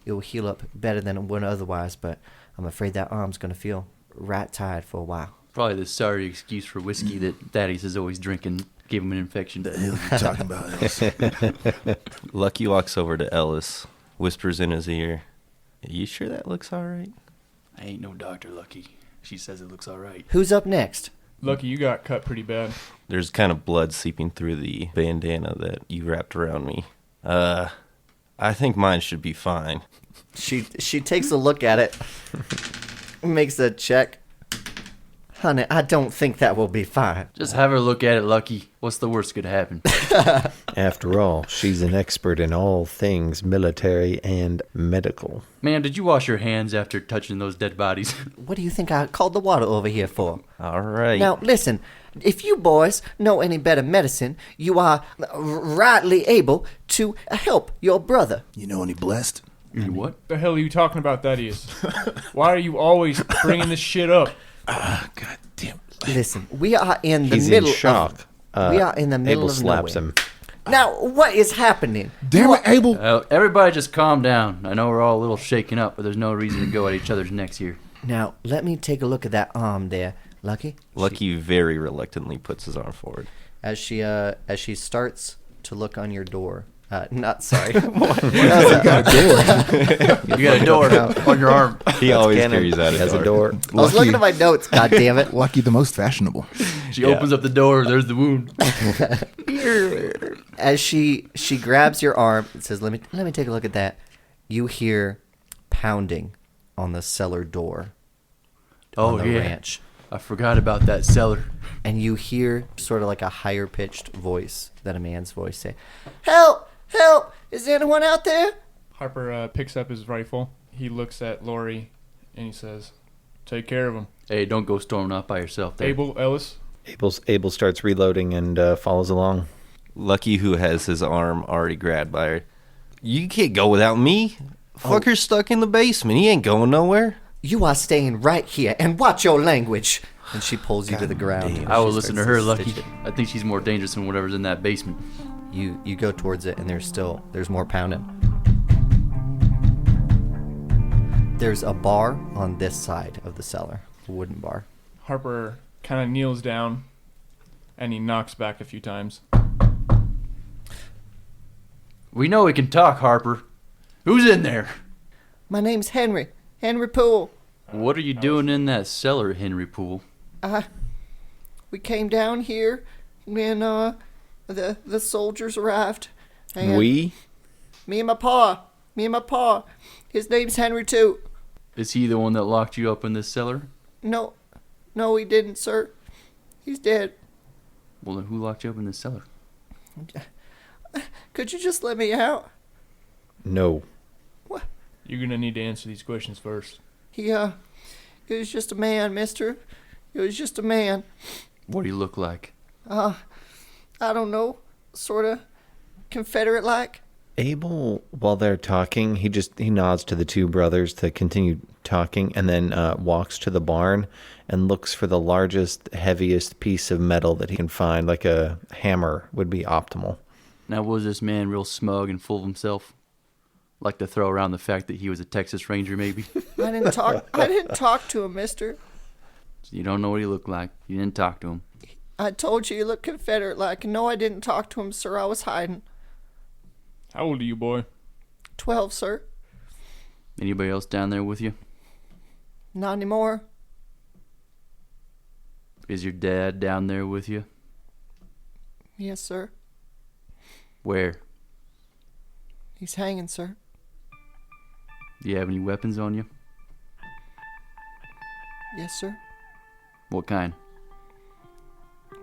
it will heal up better than it would otherwise. But I'm afraid that arm's gonna feel right tired for a while." Probably the sorry excuse for whiskey that Thaddeus is always drinking gave him an infection. The hell are you talking about? Ellis? Lucky walks over to Ellis, whispers in his ear, "You sure that looks all right?" I ain't no doctor, Lucky. She says it looks all right. Who's up next? Lucky, you got cut pretty bad. There's kind of blood seeping through the bandana that you wrapped around me. I think mine should be fine. She takes a look at it, makes a check. Honey, I don't think that will be fine. Just have her look at it, Lucky. What's the worst could happen? After all, she's an expert in all things military and medical. Man, did you wash your hands after touching those dead bodies? What do you think I called the water over here for? All right. Now, listen, if you boys know any better medicine, you are rightly able to help your brother. You know any blessed? You what? The hell are you talking about, Thaddeus? Why are you always bringing this shit up? God damn. Listen, we are in the He's middle in shock. we are in the middle Abel of slaps nowhere. him. Now, what is happening? Damn it, Abel. Everybody just calm down. I know we're all a little shaken up, but there's no reason to go at each other's necks here. Now, let me take a look at that arm there, Lucky. Lucky very reluctantly puts his arm forward. As she starts to look on your door. Not sorry. You got a door on your arm. He always Canon. carries out He a has door. a door. I was looking at my notes. God damn it! Lucky the most fashionable. She opens up the door. There's the wound. As she grabs your arm and says, "Let me take a look at that." You hear pounding on the cellar door Oh, on the yeah. ranch, I forgot about that cellar. and you hear sort of like a higher pitched voice than a man's voice say, "Help! Help! Is anyone out there?" Harper picks up his rifle. He looks at Lori, and he says, "Take care of him." Hey, don't go storming off by yourself there. Abel, Ellis, Abel starts reloading and follows along. Lucky, who has his arm already grabbed by her. "You can't go without me. Fucker's stuck in the basement. He ain't going nowhere." "You are staying right here and watch your language." And she pulls you to the ground. damn. I will She listen to starts her, Lucky. stitch it. I think she's more dangerous than whatever's in that basement. You go towards it, and there's more pounding. There's a bar on this side of the cellar, a wooden bar. Harper kind of kneels down, and he knocks back a few times. We know we can talk, Harper. Who's in there? My name's Henry Poole. What are you doing in that cellar, Henry Poole? We came down here when the soldiers arrived. And We? me and my pa, Me and my pa. His name's Henry, too. Is he the one that locked you up in this cellar? No, he didn't, sir. He's dead. Well, then who locked you up in this cellar? Could you just let me out? No. You're gonna need to answer these questions first. He was just a man, mister. He was just a man. What do you look like? I don't know. Sorta Confederate-like. Abel, while they're talking, he nods to the two brothers to continue talking, and then walks to the barn and looks for the largest, heaviest piece of metal that he can find, like a hammer would be optimal. Now, was this man real smug and full of himself? Like to throw around the fact that he was a Texas Ranger, maybe? I didn't talk to him, mister. So you don't know what he looked like. You didn't talk to him. I told you he looked Confederate-like. No, I didn't talk to him, sir. I was hiding. How old are you, boy? 12, sir. Anybody else down there with you? Not anymore. Is your dad down there with you? Yes, sir. Where? He's hanging, sir. Do you have any weapons on you? Yes, sir. What kind?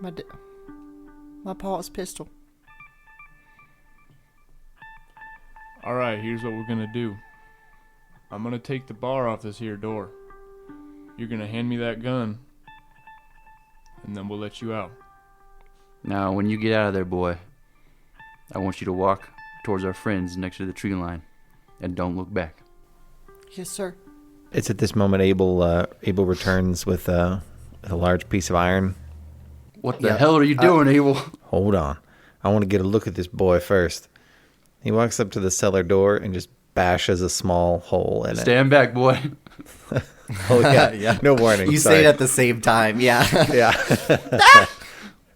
My pa's pistol. Alright, here's what we're gonna do. I'm gonna take the bar off this here door. You're gonna hand me that gun, and then we'll let you out. Now, when you get out of there, boy, I want you to walk towards our friends next to the tree line, and don't look back. Yes, sir. It's at this moment Abel returns with a large piece of iron. What the hell are you doing, Abel? Hold on. I want to get a look at this boy first. He walks up to the cellar door and just bashes a small hole in it. Stand back, boy. Oh, yeah. No warning. You Sorry. say it at the same time, yeah. Yeah.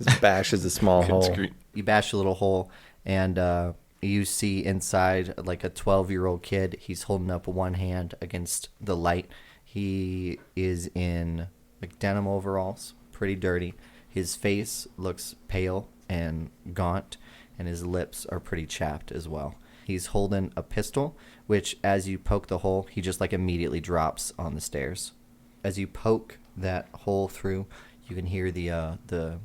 Just bashes a small hole. You bash a little hole, and you see inside like a 12-year-old kid. He's holding up one hand against the light. He is in like denim overalls, pretty dirty. His face looks pale and gaunt, and his lips are pretty chapped as well. He's holding a pistol, which as you poke the hole, he just like immediately drops on the stairs. As you poke that hole through, you can hear the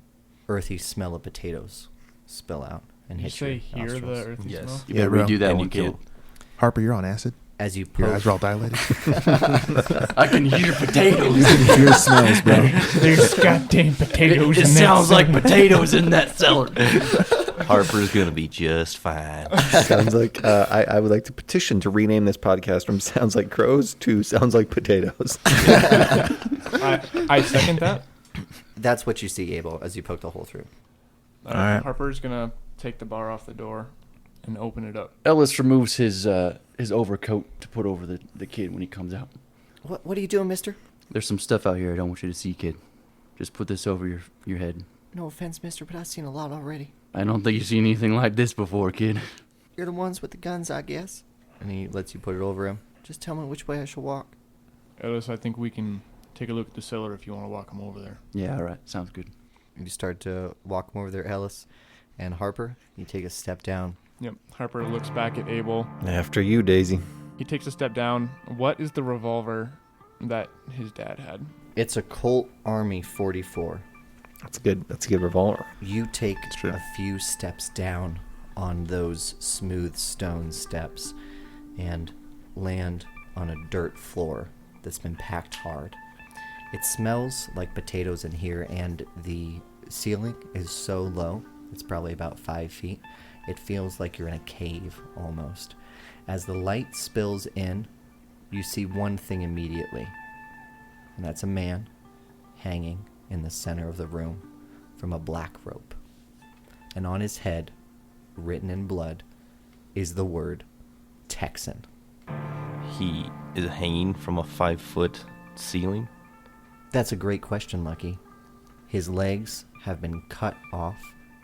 earthy smell of potatoes spill out and You hit say your hear the nostrils. earthy Yes. smell? You better bro. redo that And one, you kid. Harper, you're on acid. As you Your poke, eyes are all dilated. I can hear potatoes. Your smells, bro. There's goddamn potatoes It in that sounds like cellar. potatoes in that cellar. Harper's gonna be just fine. Sounds like I would like to petition to rename this podcast from Sounds Like Crows to Sounds Like Potatoes. I second that. that's what you see, Abel, as you poke the hole through. Alright. Harper's gonna take the bar off the door and open it up. Ellis removes his overcoat to put over the kid when he comes out. What are you doing, mister? There's some stuff out here I don't want you to see, kid. Just put this over your head. No offense, mister, but I've seen a lot already. I don't think you've seen anything like this before, kid. You're the ones with the guns, I guess. And he lets you put it over him. Just tell me which way I should walk. Ellis, I think we can take a look at the cellar if you want to walk him over there. Yeah, all right. Sounds good. You start to walk him over there, Ellis. And Harper, you take a step down. Yep. Harper looks back at Abel. After you, Daisy. He takes a step down. What is the revolver that his dad had? It's a Colt Army 44. That's good. That's a good revolver. You take true. a few steps down on those smooth stone steps and land on a dirt floor that's been packed hard. It smells like potatoes in here, and the ceiling is so low, it's probably about 5 feet. It feels like you're in a cave almost. As the light spills in, you see one thing immediately, and that's a man hanging in the center of the room from a black rope. And on his head, written in blood, is the word Texan. He is hanging from a 5-foot ceiling. That's a great question, Lucky. His legs have been cut off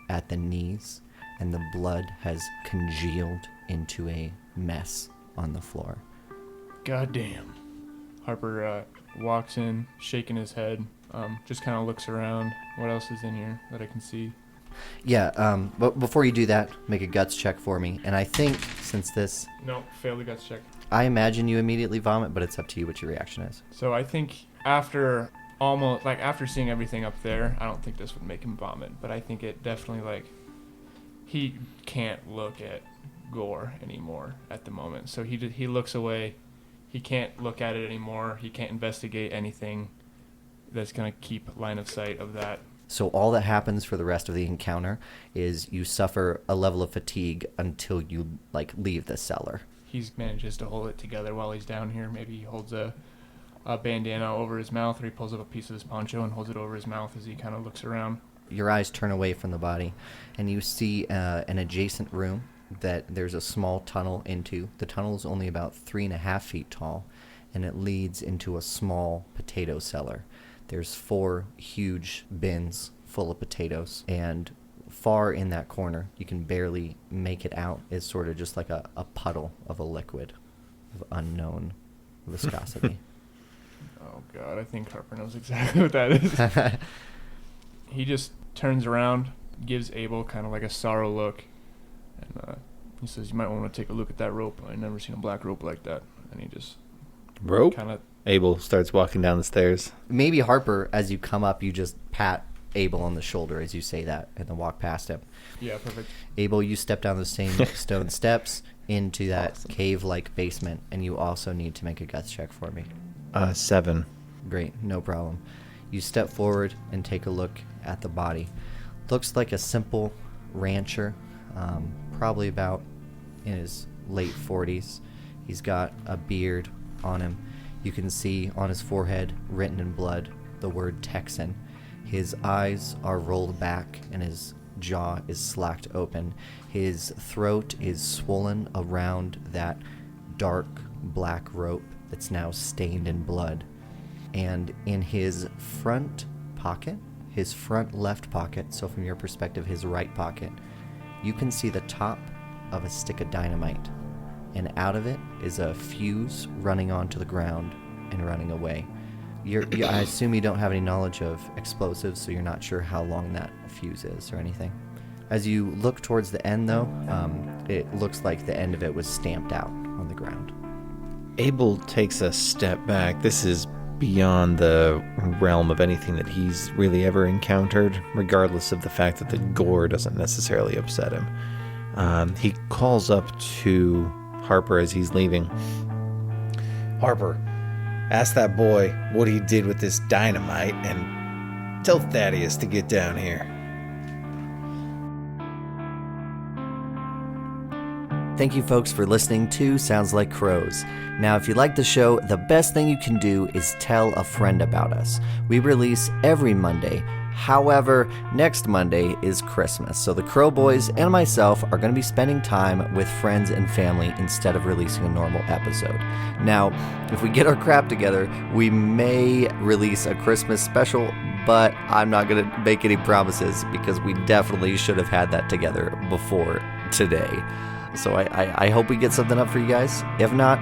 at the knees, and the blood has congealed into a mess on the floor. Goddamn. Harper walks in, shaking his head. Just kind of looks around. What else is in here that I can see? Yeah, but before you do that, make a guts check for me. And I think since this, No, fail the guts check. I imagine you immediately vomit, but it's up to you what your reaction is. So I think after seeing everything up there, I don't think this would make him vomit, but I think it definitely he can't look at gore anymore at the moment. So he looks away. He can't look at it anymore. He can't investigate anything that's going to keep line of sight of that. So all that happens for the rest of the encounter is you suffer a level of fatigue until you leave the cellar. He manages to hold it together while he's down here. Maybe he holds a bandana over his mouth, or he pulls up a piece of his poncho and holds it over his mouth as he kind of looks around. Your eyes turn away from the body, and you see an adjacent room that there's a small tunnel into. The tunnel is only about 3.5 feet tall, and it leads into a small potato cellar. There's 4 huge bins full of potatoes, and far in that corner, you can barely make it out, is sort of just like a puddle of a liquid of unknown viscosity. Oh, God, I think Harper knows exactly what that is. He just turns around, gives Abel kind of like a sorrow look, and he says, "You might want to take a look at that rope. I've never seen a black rope like that." And he just Rope? kind of... Abel starts walking down the stairs. Maybe Harper, as you come up, you just pat Abel on the shoulder as you say that and then walk past him. Yeah, perfect. Abel, you step down the same stone steps into that cave-like basement, and you also need to make a guts check for me. 7. Great, no problem. You step forward and take a look at the body. Looks like a simple rancher, probably about in his late 40s. He's got a beard on him. You can see on his forehead, written in blood, the word Texan. His eyes are rolled back and his jaw is slacked open. His throat is swollen around that dark black rope that's now stained in blood. And in his front pocket, his front left pocket, so from your perspective, his right pocket, you can see the top of a stick of dynamite. And out of it is a fuse running onto the ground and running away. I assume you don't have any knowledge of explosives, so you're not sure how long that fuse is or anything. As you look towards the end, though, it looks like the end of it was stamped out on the ground. Abel takes a step back. This is beyond the realm of anything that he's really ever encountered, regardless of the fact that the gore doesn't necessarily upset him. He calls up to Harper as he's leaving. "Harper, ask that boy what he did with this dynamite, and tell Thaddeus to get down here." Thank you, folks, for listening to Sounds Like Crows. Now, if you like the show, the best thing you can do is tell a friend about us. We release every Monday. However, next Monday is Christmas, so the Crow Boys and myself are going to be spending time with friends and family instead of releasing a normal episode. Now, if we get our crap together, we may release a Christmas special, but I'm not going to make any promises because we definitely should have had that together before today. So I hope we get something up for you guys. If not,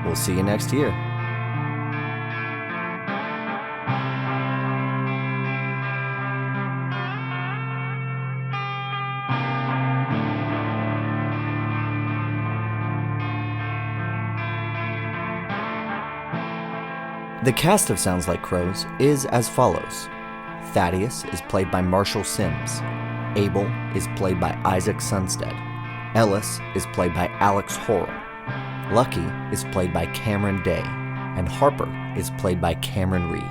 we'll see you next year. The cast of Sounds Like Crows is as follows. Thaddeus is played by Marshall Sims. Abel is played by Isaac Sunstead. Ellis is played by Alex Horrell. Lucky is played by Cameron Day. And Harper is played by Cameron Reed.